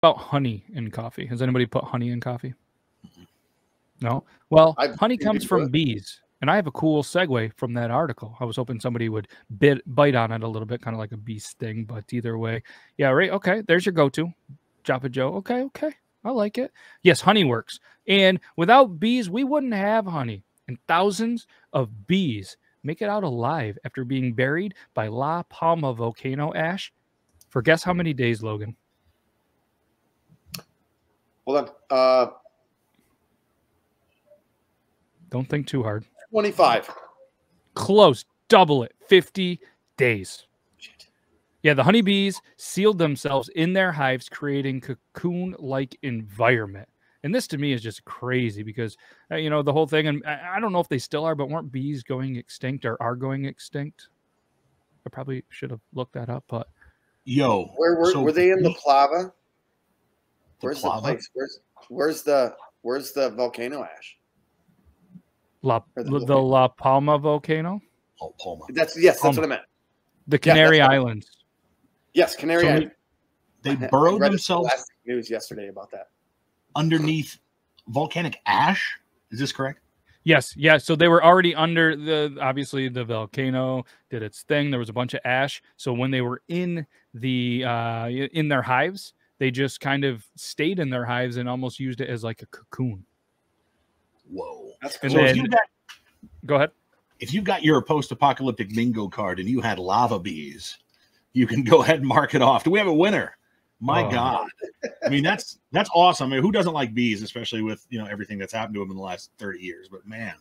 about honey in coffee? Has anybody put honey in coffee? No? Well, honey comes from bees. And I have a cool segue from that article. I was hoping somebody would bite on it a little bit, kind of like a bee sting, but either way. Yeah, right. Okay, there's your go-to. Joppa Joe. Okay. I like it. Yes, honey works. And without bees, we wouldn't have honey. And thousands of bees make it out alive after being buried by La Palma volcano ash for guess how many days, Logan? Hold on. Don't think too hard. 25. Close. Double it. 50 days. Shit. Yeah, the honeybees sealed themselves in their hives, creating cocoon-like environment. And this to me is just crazy because, you know, the whole thing, and I don't know if they still are, but weren't bees going extinct or are going extinct? I probably should have looked that up, but. Yo. Were they in the Plava? Where's the place? Where's the volcano ash? The La Palma volcano? Oh, Palma. That's what I meant. The Canary Islands. Yes, Canary Islands. They burrowed themselves. Last news yesterday about that. Underneath volcanic ash. Is this correct? Yes. Yeah. So they were already under obviously the volcano did its thing. There was a bunch of ash. So when they were in their hives, they just kind of stayed in their hives and almost used it as like a cocoon. Whoa. That's cool. So go ahead. If you've got your post-apocalyptic bingo card and you had lava bees, you can go ahead and mark it off. Do we have a winner? My God. I mean, that's awesome. I mean, who doesn't like bees, especially with, you know, everything that's happened to them in the last 30 years, but man.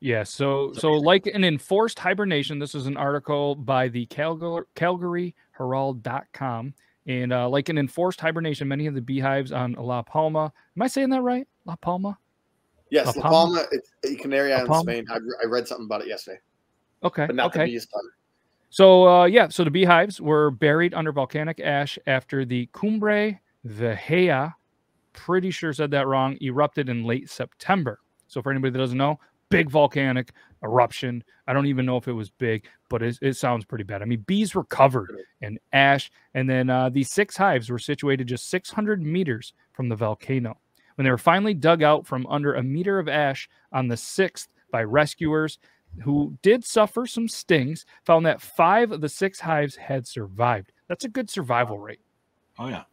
Yeah. So like an enforced hibernation, this is an article by the Calgary Herald.com. And like an enforced hibernation, many of the beehives on La Palma. Am I saying that right? La Palma? Yes, La Palma. It's Canary Islands, Spain. I read something about it yesterday. Okay. But not the bees part. So, so the beehives were buried under volcanic ash after the Cumbre Vieja, pretty sure said that wrong, erupted in late September. So for anybody that doesn't know, big volcanic eruption. I don't even know if it was big, but it sounds pretty bad. I mean, bees were covered in ash. And then these 6 hives were situated just 600 meters from the volcano. When they were finally dug out from under a meter of ash on the 6th by rescuers who did suffer some stings, found that 5 of the 6 hives had survived. That's a good survival rate. Oh, yeah.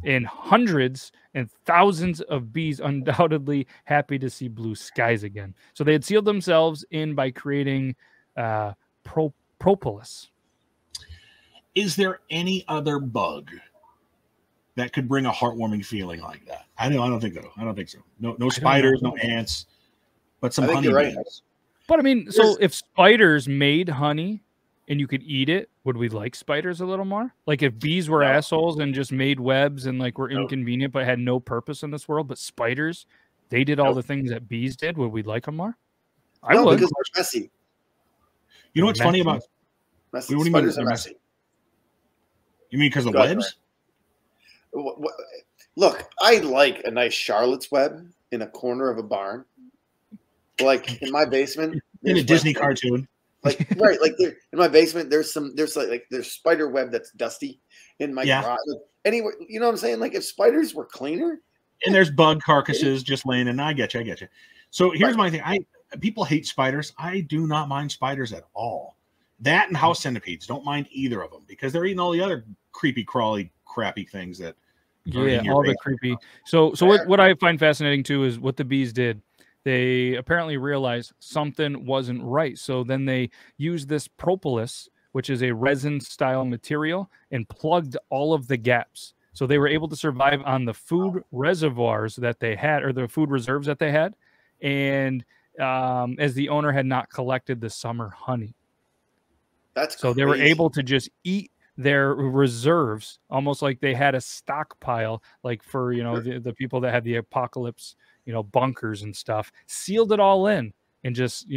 And hundreds and thousands of bees undoubtedly happy to see blue skies again. So they had sealed themselves in by creating propolis. Is there any other bug that could bring a heartwarming feeling like that? I don't think so. I don't think so. No spiders, no ants, but some honeybees. Right. But I mean, so if spiders made honey and you could eat it, would we like spiders a little more? Like if bees were assholes and just made webs and like were inconvenient but had no purpose in this world, but spiders, they did all the things that bees did, would we like them more? I would. Because they're messy. You know what's funny about messy? What do you mean they're messy? You mean because of webs? Look, I like a nice Charlotte's Web in a corner of a barn. Like in my basement. In a Disney cartoon. Like right, like in my basement, there's spider web that's dusty in my garage. Anyway, you know what I'm saying? Like if spiders were cleaner. And there's bug carcasses just laying in. I get you. So here's my thing. People hate spiders. I do not mind spiders at all. That and house centipedes, don't mind either of them because they're eating all the other creepy, crawly, crappy things that. Yeah, all the creepy. So what I find fascinating too is what the bees did. They apparently realized something wasn't right. So then they used this propolis, which is a resin-style material, and plugged all of the gaps. So they were able to survive on the food reservoirs that they had, or the food reserves that they had, and as the owner had not collected the summer honey. That's so they were able to just eat their reserves, almost like they had a stockpile, like for the people that had the apocalypse, bunkers and stuff, sealed it all in and just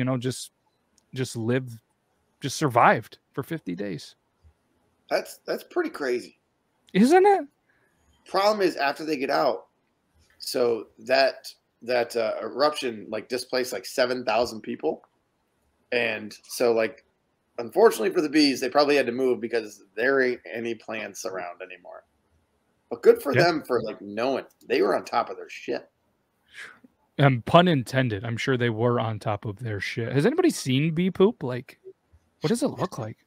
survived for 50 days. That's pretty crazy, isn't it? Problem is after they get out, so that eruption like displaced like 7,000 people, and so like unfortunately for the bees, they probably had to move because there ain't any plants around anymore. But good for them for like knowing they were on top of their shit. Pun intended. I'm sure they were on top of their shit. Has anybody seen bee poop? Like, what does it look like?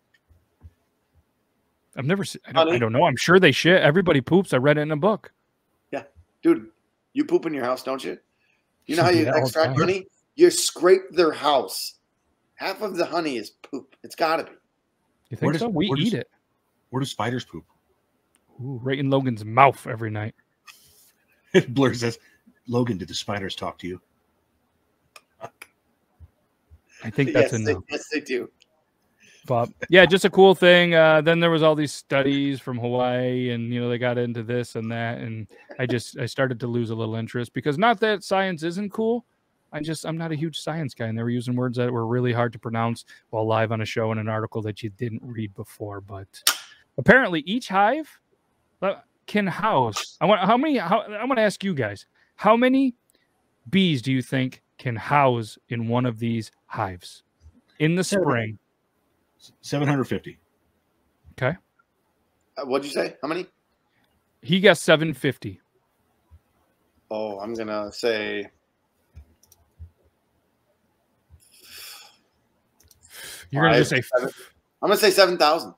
I've never seen. I don't know. I'm sure they shit. Everybody poops. I read it in a book. Yeah, dude, you poop in your house, don't you? You know how you extract honey? You scrape their house. Half of the honey is poop. It's got to be. You think so? We eat it. Where do spiders poop? Ooh, right in Logan's mouth every night. Blur says, Logan, did the spiders talk to you? I think that's enough. Yes, they do. But yeah, just a cool thing. Then there was all these studies from Hawaii, and they got into this and that, and I started to lose a little interest, because not that science isn't cool. I'm not a huge science guy, and they were using words that were really hard to pronounce while live on a show in an article that you didn't read before. But apparently, each hive can house. I want to ask you guys, how many bees do you think can house in one of these hives in the spring? 750. Okay. What'd you say? How many? He got 750. Oh, I'm gonna say. You're gonna just say. I'm gonna say 7,000.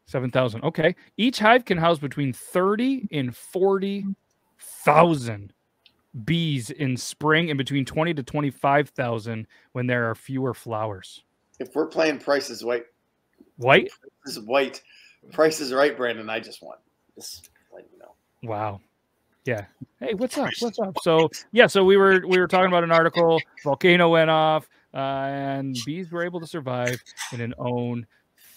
7,000. Okay. Each hive can house between 30 and 40,000 bees in spring, and between 20 to 25,000 when there are fewer flowers. If we're playing Price is Right. White? Price is Right, Brandon. I just won. Just let you know. Wow. Yeah. Hey, what's up? What's up? So yeah, so we were talking about an article. Volcano went off, and bees were able to survive in an own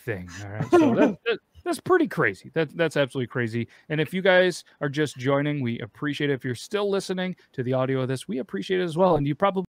thing. All right. So that's pretty crazy. That's absolutely crazy. And if you guys are just joining, we appreciate it. If you're still listening to the audio of this, we appreciate it as well. And you probably